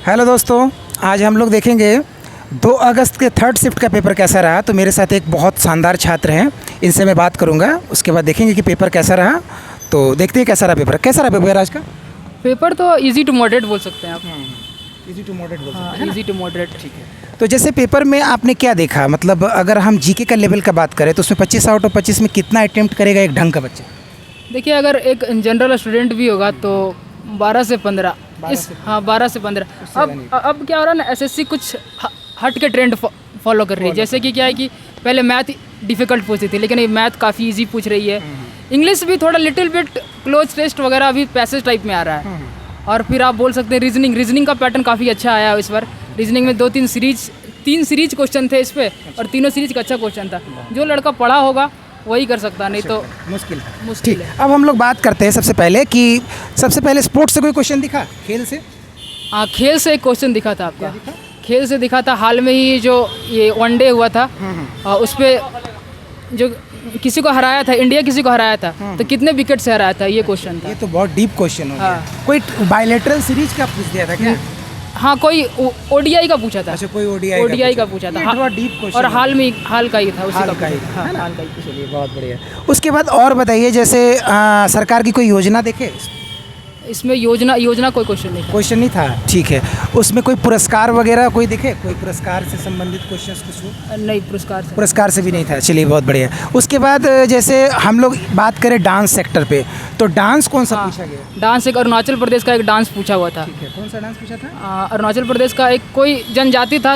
Hello दोस्तों, आज हम लोग देखेंगे 2 अगस्त के थर्ड शिफ्ट का पेपर कैसा रहा। तो मेरे साथ एक बहुत शानदार छात्र हैं, इनसे मैं बात करूंगा, उसके बाद देखेंगे कि पेपर कैसा रहा। तो देखते हैं कैसा रहा पेपर। कैसा रहा पेपर आज का? पेपर तो इजी टू मॉडरेट बोल सकते हैं आप। इजी टू मॉडरेट बोल हाँ, इजी टू मॉडरेट। ठीक है। तो जैसे पेपर में आपने क्या देखा, मतलब अगर हम जीके का लेवल का बात करें तो उसमें 25 आउट ऑफ 25 में कितना अटेम्प्ट करेगा एक ढंग का बच्चा? देखिए, अगर एक जनरल स्टूडेंट भी होगा तो 12 से 15 हाँ 12 से 15। अब क्या हो रहा है ना, एसएससी कुछ हट के ट्रेंड फॉलो कर रही है। जैसे कि क्या है कि पहले मैथ डिफ़िकल्ट पूछती थी, लेकिन ये मैथ काफ़ी इजी पूछ रही है। इंग्लिश भी थोड़ा लिटिल बिट क्लोज टेस्ट वगैरह अभी पैसेज टाइप में आ रहा है। और फिर आप बोल सकते हैं रीजनिंग का पैटर्न काफ़ी अच्छा आया है इस बार। रीजनिंग में 3 सीरीज क्वेश्चन थे इस पर, और तीनों सीरीज का अच्छा क्वेश्चन था। जो लड़का पढ़ा होगा वही कर सकता, नहीं तो मुश्किल है। अब हम लोग बात करते हैं सबसे पहले स्पोर्ट्स से कोई क्वेश्चन दिखा, खेल से? हाँ, खेल से एक क्वेश्चन दिखा था आपका। खेल से दिखा था हाल में ही जो ये वनडे हुआ था, उस पर जो किसी को हराया था, इंडिया किसी को हराया था, तो कितने विकेट से हराया था, ये क्वेश्चन था। ये तो बहुत डीप क्वेश्चन हो गया। कोई बायलैटरल सीरीज का पूछ दिया था क्या? हाँ, कोई ओडीआई का पूछा था। अच्छा, कोई ओडीआई का पूछा था। थोड़ा डीप क्वेश्चन, और हाल का ही था, उसी का ही था। हाँ, हाल का ही। चलिए, बहुत बढ़िया। उसके बाद और बताइए, जैसे सरकार की कोई योजना देखे? इसमें योजना कोई क्वेश्चन नहीं था। ठीक है। उसमें कोई पुरस्कार वगैरह कोई देखे? कोई पुरस्कार से संबंधित क्वेश्चन कुछ हो? नहीं, पुरस्कार से भी नहीं था। चलिए, बहुत बढ़िया। उसके बाद जैसे हम लोग बात करें डांस सेक्टर पे, तो डांस कौन सा पूछा गया? डांस एक अरुणाचल प्रदेश का एक डांस पूछा हुआ था। ठीक है। कौन सा डांस पूछा था? अरुणाचल प्रदेश का एक कोई जनजाति था।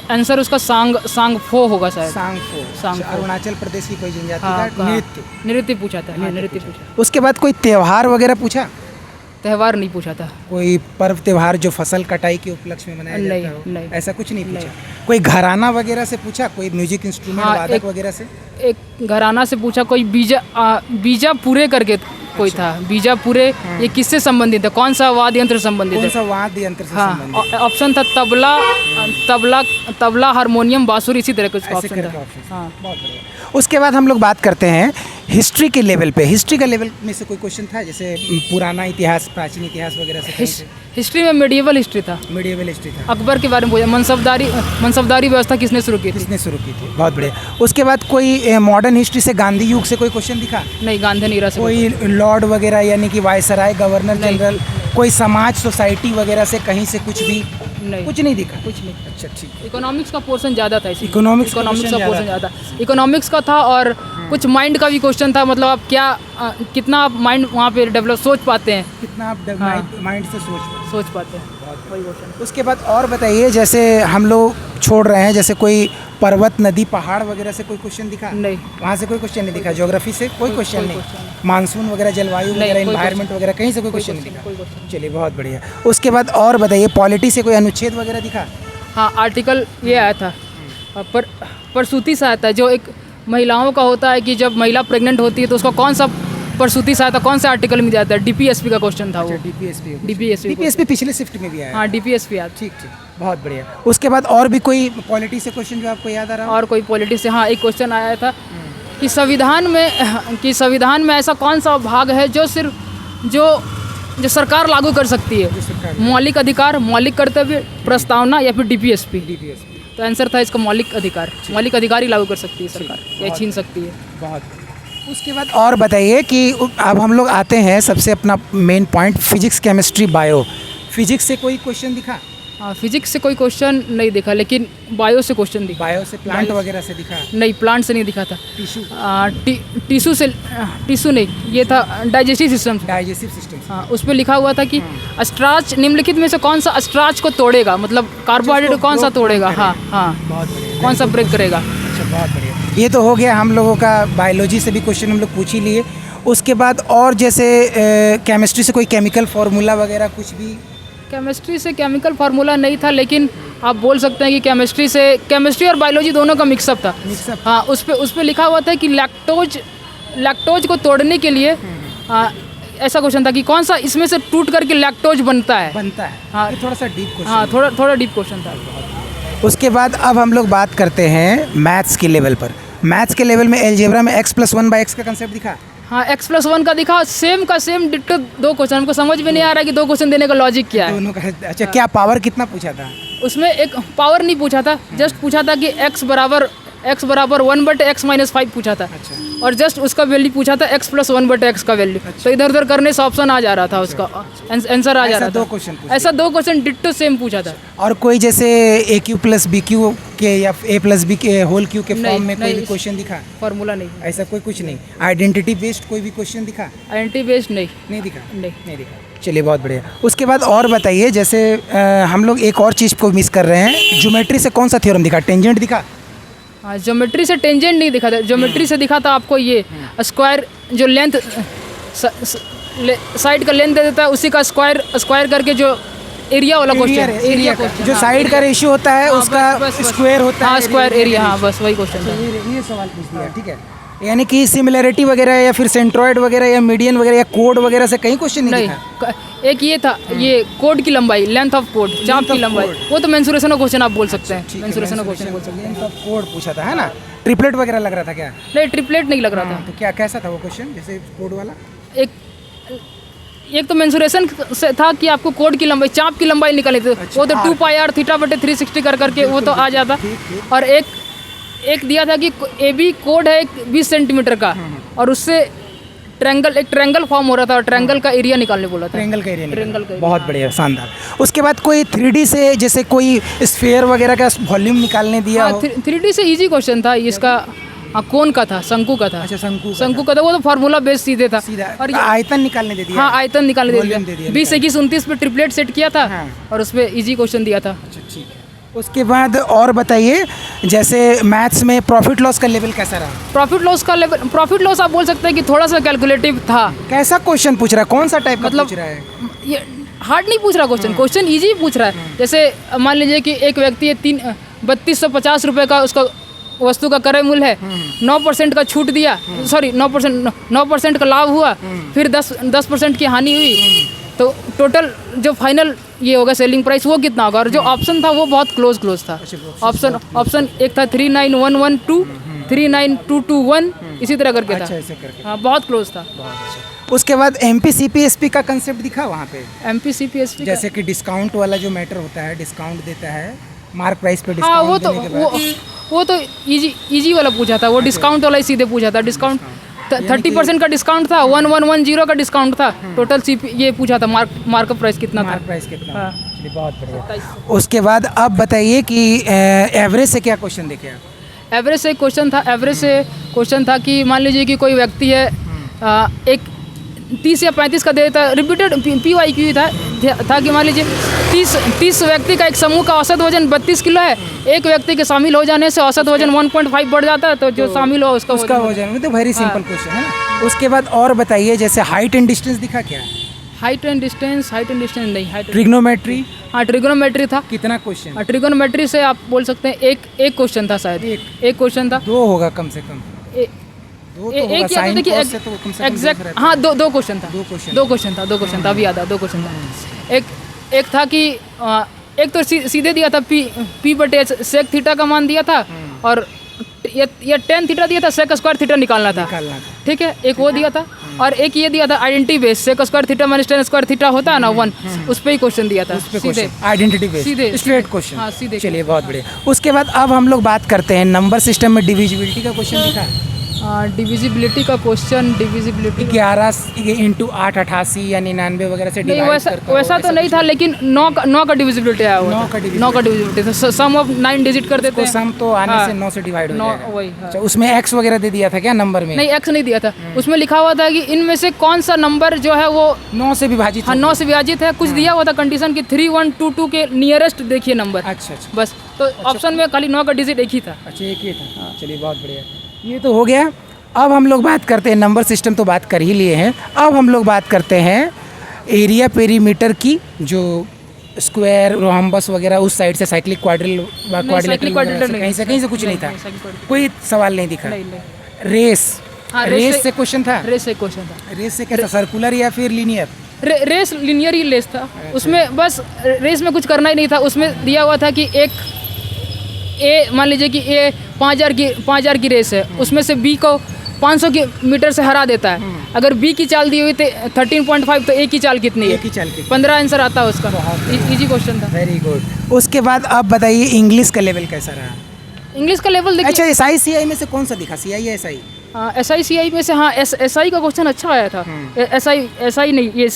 आंसर उसका सांगफो होगा शायद। सांगफो। अरुणाचल प्रदेश की कोई जनजाति का नृत्य पूछा था। नृत्य पूछा। उसके बाद कोई त्योहार वगैरह पूछा? त्यौहार नहीं पूछा था। कोई पर्व त्योहार जो फसल कटाई के उपलक्ष्य में मनाया जाता हो? नहीं, ऐसा कुछ नहीं पूछा। कोई घराना वगैरह से पूछा? कोई म्यूजिक इंस्ट्रूमेंट वादक वगैरह से? एक घराना से पूछा। कोई बीजा पूरे करके कोई था। बीजा पूरे ये किससे संबंधित है? कौन सा वाद्य यंत्र से संबंधित है? हाँ, ऑप्शन था तबला, हारमोनियम, बांसुरी, इसी तरह कुछ ऑप्शन था। हाँ, बहुत बढ़िया। उसके बाद हम लोग बात करते हैं हिस्ट्री के लेवल पे। हिस्ट्री का लेवल में से कोई क्वेश्चन था, जैसे पुराना इतिहास, प्राचीन इतिहास वगैरह से? हिस्ट्री में मेडिएवल हिस्ट्री था। अकबर के बारे में पूछा। मनसबदारी व्यवस्था किसने शुरू की थी? बहुत बढ़िया। उसके बाद कोई मॉडर्न हिस्ट्री से गांधी युग से कोई क्वेश्चन दिखा? नहीं, गांधी नीरा से। कोई लॉर्ड वगैरह यानी कि वायसराय, गवर्नर जनरल, कोई समाज सोसाइटी वगैरह से कहीं से कुछ भी? नहीं, कुछ नहीं दिखा। कुछ नहीं। अच्छा, ठीक। इकोनॉमिक्स का पोर्शन ज़्यादा था। इकोनॉमिक्स का पोर्शन ज़्यादा इकोनॉमिक्स का था, और कुछ माइंड का भी क्वेश्चन था। मतलब आप कितना आप माइंड वहाँ पे डेवलप सोच पाते हैं, कितना आप माइंड से सोच पाते हैं, वही क्वेश्चन। उसके बाद और बताइए, जैसे हम लोग छोड़ रहे हैं, जैसे कोई पर्वत, नदी, पहाड़ वगैरह से कोई क्वेश्चन दिखा? नहीं, वहाँ से कोई क्वेश्चन नहीं दिखा। ज्योग्राफी से कोई क्वेश्चन नहीं? मानसून वगैरह, जलवायु वगैरह, एनवायरनमेंट वगैरह कहीं से कोई क्वेश्चन नहीं दिखा? चलिए, बहुत बढ़िया। उसके बाद और बताइए, पॉलिटी से कोई अनुच्छेद वगैरह दिखा? हाँ, आर्टिकल ये आया था, प्रसूति सहायता, जो एक महिलाओं का होता है कि जब महिला प्रेग्नेंट होती है तो उसका कौन सा प्रसूति सहायता कौन सा आर्टिकल में जाता है? डीपीएसपी का क्वेश्चन था वो। डीपीएसपी पिछले शिफ्ट में भी आया? हाँ, डीपीएसपी आया। ठीक, बहुत बढ़िया। उसके बाद और भी कोई पॉलिटी से क्वेश्चन जो आपको याद आ रहा है? और कोई पॉलिटी से, हाँ, एक क्वेश्चन आया था कि संविधान में ऐसा कौन सा भाग है जो सरकार लागू कर सकती है? मौलिक अधिकार, मौलिक कर्तव्य, प्रस्तावना, या फिर डीपीएसपी? तो आंसर था इसका मौलिक अधिकार ही लागू कर सकती है सरकार, या छीन सकती है। बहुत। उसके बाद और बताइए कि अब हम लोग आते हैं सबसे अपना main point, physics, chemistry, bio. Physics से कोई क्वेश्चन दिखा? हाँ, फिजिक्स से कोई क्वेश्चन नहीं दिखा, लेकिन बायो से क्वेश्चन दिखा। बायो से प्लांट वगैरह से दिखा? नहीं, प्लांट से नहीं दिखा था। टिश्यू नहीं, ये था डाइजेस्टिव सिस्टम। हाँ, उस पर लिखा हुआ था कि स्टार्च निम्नलिखित में से कौन सा स्टार्च को तोड़ेगा, मतलब कार्बोहाइड्रेट कौन सा तोड़ेगा? हाँ, बहुत बढ़िया। कौन सा ब्रेक करेगा? अच्छा, बहुत बढ़िया। ये तो हो गया हम लोगों का, बायोलॉजी से भी क्वेश्चन हम लोग पूछ ही लिए। उसके बाद और जैसे केमिस्ट्री से कोई केमिकल फार्मूला वगैरह कुछ भी? केमिस्ट्री से केमिकल फार्मूला नहीं था, लेकिन आप बोल सकते हैं कि केमिस्ट्री और बायोलॉजी दोनों का मिक्सअप था। हाँ, उस पर लिखा हुआ था कि लैक्टोज को तोड़ने के लिए ऐसा क्वेश्चन था कि कौन सा इसमें से टूट करके लैक्टोज बनता है। हाँ, थोड़ा सा डीप क्वेश्चन। हाँ, थोड़ा डीप क्वेश्चन था। उसके बाद अब हम लोग बात करते हैं मैथ्स के लेवल पर। मैथ्स के लेवल में एलजेब्रा में x+1/x का कंसेप्ट दिखा? हाँ x+1 का दिखा, सेम का सेम डिट्टो 2 क्वेश्चन। हमको समझ में नहीं आ रहा कि 2 क्वेश्चन देने का लॉजिक क्या है। दोनों का अच्छा, क्या पावर कितना पूछा था? उसमें एक पावर नहीं पूछा था, जस्ट पूछा था कि x बराबर 1/x-5 पूछा था। अच्छा। और जस्ट उसका वैल्यू पूछा था x+1/x का वैल्यू। तो इधर उधर करने से ऑप्शन आ जा रहा था, उसका आंसर आ जा रहा था। 2 क्वेश्चन ऐसा 2 क्वेश्चन डिट्टो सेम पूछा था। और कोई जैसे AQ + BQ के या A+B के होल क्यू के फॉर्म में कोई भी क्वेश्चन दिखा? फार्मूला नहीं, ऐसा कुछ नहीं। आइडेंटिटी बेस्ड कोई भी क्वेश्चन दिखा? आइडेंटिटी बेस्ड नहीं दिखा। नहीं दिखा। चलिए बहुत बढ़िया। उसके बाद और बताइए, जैसे हम लोग एक और चीज़ को मिस कर रहे हैं, ज्योमेट्री से कौन सा थ्योरम दिखा? टेंजेंट दिखा? हाँ, ज्योमेट्री से टेंजेंट नहीं दिखा था। ज्योमेट्री से दिखा था आपको ये स्क्वायर, जो लेंथ साइड का लेंथ दे देता है, उसी का स्क्वायर करके जो एरिया वाला क्वेश्चन, एरिया जो साइड का रेशियो होता है उसका स्क्वायर होता है। हाँ, स्क्वायर एरिया, हाँ बस वही क्वेश्चन था। ये सवाल पूछ दिया, ठीक है। यानी कि सिमिलैरिटी वगैरह या फिर सेंट्रॉइड वगैरह या मीडियन वगैरह या कोड वगैरह से कहीं क्वेश्चन नहीं दिखा? एक ये था, ये कोड की लंबाई, लेंथ ऑफ कोड, चाप की लंबाई, वो तो मेंसुरेशन का क्वेश्चन आप बोल सकते हैं। मेंसुरेशन का क्वेश्चन बोल सकते हैं। लेंथ ऑफ कोड पूछा था, है ना? ट्रिपलेट वगैरह लग रहा था क्या? नहीं, ट्रिपलेट नहीं लग रहा था। तो क्या कैसा था वो क्वेश्चन, जैसे कोड वाला? एक तो मेंसुरेशन से था कि आपको कोड की लंबाई, चाप की लंबाई निकालनी थी। वो तो 2πr θ/360 कर वो तो आ जाता। और एक दिया था कि AB कोड है 20 सेंटीमीटर का, और उससे एक ट्रायंगल फॉर्म हो रहा था, और ट्रायंगल का एरिया निकालने बोला था। ट्रायंगल का एरिया। बहुत बढ़िया, शानदार। उसके बाद कोई 3D से, जैसे कोई स्फीयर वगैरह का वॉल्यूम निकालने दिया हो? 3D से इजी क्वेश्चन था इसका। कौन का था? शंकु का था। अच्छा, शंकु का था। वो तो फार्मूला बेस सीधे था। और आयतन निकालने दे दिया? हाँ, आयतन निकालने दे दिया। 20, 21, 29 पे ट्रिपलेट सेट किया था, और उस पर ईजी क्वेश्चन दिया था। अच्छा, ठीक है। उसके बाद और बताइए, जैसे मैथ्स में प्रॉफिट लॉस का लेवल कैसा रहा? प्रॉफिट लॉस आप बोल सकते हैं कि थोड़ा सा कैलकुलेटिव था। कैसा क्वेश्चन पूछ रहा है? कौन सा टाइप का पूछ रहा है? ये हार्ड नहीं पूछ रहा क्वेश्चन ईजी पूछ रहा है। जैसे मान लीजिए कि एक व्यक्ति है, 3250 रुपये का उसका वस्तु का क्रय मूल्य है, 9% का छूट दिया, सॉरी 9% का लाभ हुआ, फिर 10% की हानि हुई, तो टोटल जो फाइनल ये होगा सेलिंग प्राइस, वो कितना होगा? और जो ऑप्शन था वो बहुत क्लोज था। ऑप्शन एक था 39112, 39221, इसी तरह करके था। हाँ, बहुत क्लोज था। उसके बाद MPCPSP का कंसेप्ट दिखा वहाँ पे? MPCPSP जैसे कि डिस्काउंट वाला जो मैटर होता है, डिस्काउंट देता है, मार्क प्राइस पे हाँ, डिस्काउंट। वो तो इजी वाला पूछा था। वो डिस्काउंट वाला ही सीधे पूछा था। डिस्काउंट 30% का डिस्काउंट था, 1110 का डिस्काउंट था, टोटल ये पूछा था मार्कअप प्राइस कितना था। हाँ। बहुत बढ़िया। उसके बाद अब बताइए कि एवरेज से क्या क्वेश्चन देखे आप? एवरेज से क्वेश्चन था कि मान लीजिए कि कोई व्यक्ति है, एक 30 या 35 का देता है, रिपीटेड PYQ था कि मान लीजिए 30 व्यक्ति का एक समूह का औसत वजन 32 किलो है। एक व्यक्ति के शामिल हो जाने से औसत वजन 1.5 बढ़ जाता है, तो जो शामिल हो उसका वजन। तो वेरी सिंपल क्वेश्चन है ना। उसके बाद और बताइए, जैसे हाइट एंड डिस्टेंस दिखा क्या? हाइट एंड डिस्टेंस नहीं। ट्रिग्नोमेट्री? हाँ, ट्रिग्नोमेट्री था। कितना क्वेश्चन? ट्रिग्नोमेट्री से आप बोल सकते हैं एक क्वेश्चन था शायद। एक क्वेश्चन था। 2 होगा कम से कम। एक या देखिए एग्जैक्ट, हाँ, दो क्वेश्चन था। अभी याद है, 2 क्वेश्चन था। एक था कि एक तो सीधे दिया था P/H सेक थीटा का मान दिया था, और ये tan थीटा दिया था, सेक स्क्वायर थीटा निकालना था। ठीक है, एक वो दिया था। और एक ये दिया था identity base, sec square theta minus tan square theta होता है ना 1, उस पर ही क्वेश्चन दिया था सीधे। आइडेंटिटी बेस सीधे स्ट्रेट क्वेश्चन। हाँ, सीधे। चलिए बहुत बढ़िया। उसके बाद अब हम लोग बात करते हैं नंबर सिस्टम में डिविजिबिलिटी का क्वेश्चन दिखा। डिविजिबिलिटी का क्वेश्चन, 11 × 8 88 या 99 वगैरह से डिवाइड करता है। वैसा तो नहीं था, लेकिन 9 का डिविजिबिलिटी आया हुआ। 9 का डिविजिबिलिटी था। सम ऑफ 9 डिजिट कर देते हैं। सम तो आने से 9 से डिवाइड हो जाएगा। वही। अच्छा, उसमें x वगैरह दे दिया था क्या नंबर में? नहीं, x नहीं दिया था। उसमें लिखा हुआ था कि इनमें से कौन सा नंबर जो है वो 9 से विभाजित। हाँ, 9 से विभाजित है। कुछ दिया हुआ था कंडीशन की 3122 के नियरेस्ट देखिए नंबर। अच्छा, बस। तो ऑप्शन में खाली 9 का डिजिट एक ही था। अच्छा, एक ही था। चलिए बहुत बढ़िया, ये तो हो गया। अब हम लोग बात करते हैं, नंबर सिस्टम तो बात कर ही लिए हैं, अब हम लोग बात करते हैं एरिया पेरीमीटर की, जो स्क्वायर, रोहम्बस वगैरह उस साइड से साइक्लिक क्वाड्रिलेटरल कहीं से कुछ नहीं था। कोई सवाल नहीं दिखा। रेस से क्वेश्चन था। रेस से कैसा, सर्कुलर या फिर लीनियर? रेस लीनियर ही रेस था। उसमें बस रेस में कुछ करना ही नहीं था। उसमें दिया हुआ था कि मान लीजिए कि 5000 की रेस है, उसमें से B को 500 मीटर से हरा देता है। अगर बी की चाल दी हुई तो 13.5, तो ए की चाल कितनी है? एक ही चाल की 15 आंसर आता है उसका। इजी क्वेश्चन था। Very good. उसके बाद आप बताइए इंग्लिश का लेवल कैसा रहा? इंग्लिश का लेवल देखिए। अच्छा, SI CI में से कौन सा दिखा, CI या SI? SI CI में से, हाँ SI का क्वेश्चन अच्छा आया था। SI नहीं, ये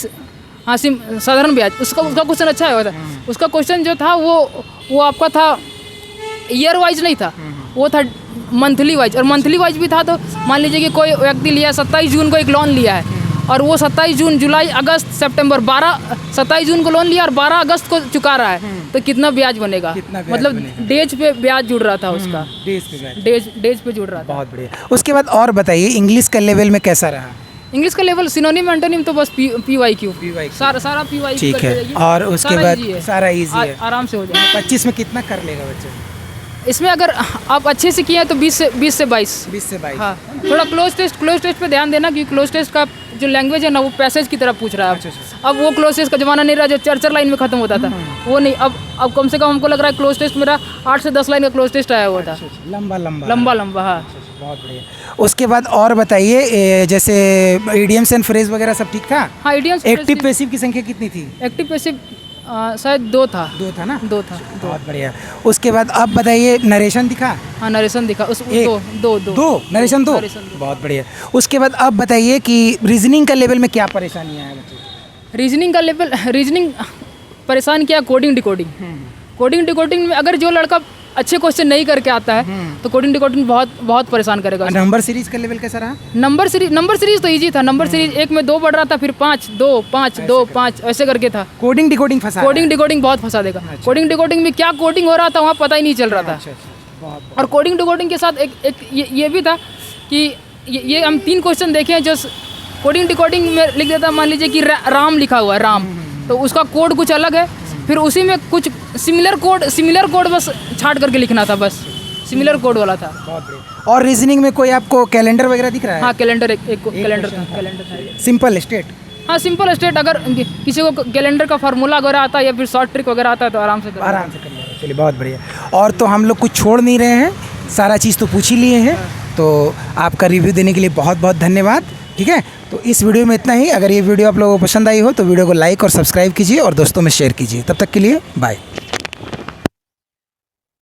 हाँ साधारण ब्याज, उसका क्वेश्चन अच्छा आया था। उसका क्वेश्चन जो था वो आपका था ईयर वाइज नहीं था, वो था मंथली वाइज। और मंथली वाइज भी था, तो मान लीजिए कि कोई व्यक्ति लिया 27 जून को एक लोन लिया है, और वो 27 जून, जुलाई, अगस्त, सितंबर 27 जून को लोन लिया और 12 अगस्त को चुका रहा है, तो कितना ब्याज बनेगा? मतलब डेज पे ब्याज जुड़ रहा था उसका, डेज पे जुड़ रहा था। बहुत बढ़िया। उसके बाद और बताइए इंग्लिश का लेवल में कैसा रहा? इंग्लिश का लेवल सिनोनिम एंटोनिम तो बस PYQ सारा PYQ ठीक है। और उसके बाद सारा इजी है, आराम से हो जाएगा। 25 में कितना कर लेगा बच्चे? इसमें अगर आप अच्छे से किए हैं तो 20 से 22। 20 से 22। हाँ, थोड़ा क्लोज टेस्ट पे ध्यान देना, क्योंकि क्लोज टेस्ट का जो लैंग्वेज है ना, वो पैसेज की तरह पूछ रहा है। अब वो क्लोज टेस्ट का ज़माना नहीं रहा जो 4 लाइन में खत्म होता था, वो नहीं। अब कम से कम हमको लग रहा है क्लोज टेस्ट मेरा 8 से 10 लाइन का क्लोज टेस्ट आया हुआ था। लंबा। हाँ, बहुत बढ़िया। उसके बाद और बताइए, जैसे इडियम्स एंड फ्रेज वगैरह सब ठीक था? हाँ, इडियम्स। एक्टिव पैसिव की संख्या कितनी थी? एक्टिव पैसिव शायद 2 था। 2 था ना? 2 था। बहुत बढ़िया। उसके बाद आप बताइए नरेशन दिखा? हाँ, नरेशन दिखा। उस दो नरेशन 2। बहुत बढ़िया। उसके बाद आप बताइए कि रीजनिंग का लेवल में क्या परेशानियाँ हैं बच्चे? रीजनिंग परेशान किया कोडिंग डिकोडिंग में अगर जो लड़का अच्छे क्वेश्चन नहीं करके आता है तो कोडिंग डिकोडिंग बहुत परेशान करेगा। नंबर सीरीज का लेवल कैसा रहा? नंबर सीरीज तो इजी था। नंबर सीरीज 1 में 2 बढ़ रहा था, फिर 5 2 5 2 5 ऐसे करके था। कोडिंग डिकोडिंग बहुत फंसा देगा। कोडिंग डिकोडिंग में क्या कोडिंग हो रहा था वहाँ पता ही नहीं चल रहा था। और कोडिंग डिकोडिंग के साथ एक ये भी था कि ये हम 3 क्वेश्चन देखे हैं जो कोडिंग डिकोडिंग में लिख देता। मान लीजिए कि राम लिखा हुआ है, राम, तो उसका कोड कुछ अलग है, फिर उसी में कुछ सिमिलर कोड बस छाट करके लिखना था, बस सिमिलर कोड वाला था। बहुत बढ़िया। और रीजनिंग में कोई आपको कैलेंडर वगैरह दिख रहा है? हाँ, कैलेंडर कैलेंडर था। Simple state. हाँ, सिंपल स्टेट। अगर किसी को कैलेंडर का फार्मूला वगैरह आता है या फिर शॉर्ट ट्रिक वगैरह आता है तो आराम से कर लेगा। चलिए, बहुत बढ़िया। और तो हम लोग कुछ छोड़ नहीं रहे हैं, सारा चीज़ तो पूछ ही लिए हैं। तो आपका रिव्यू देने के लिए बहुत बहुत धन्यवाद। ठीक है, तो इस वीडियो में इतना ही। अगर ये वीडियो आप लोगों को पसंद आई हो तो वीडियो को लाइक और सब्सक्राइब कीजिए और दोस्तों में शेयर कीजिए। तब तक के लिए बाय।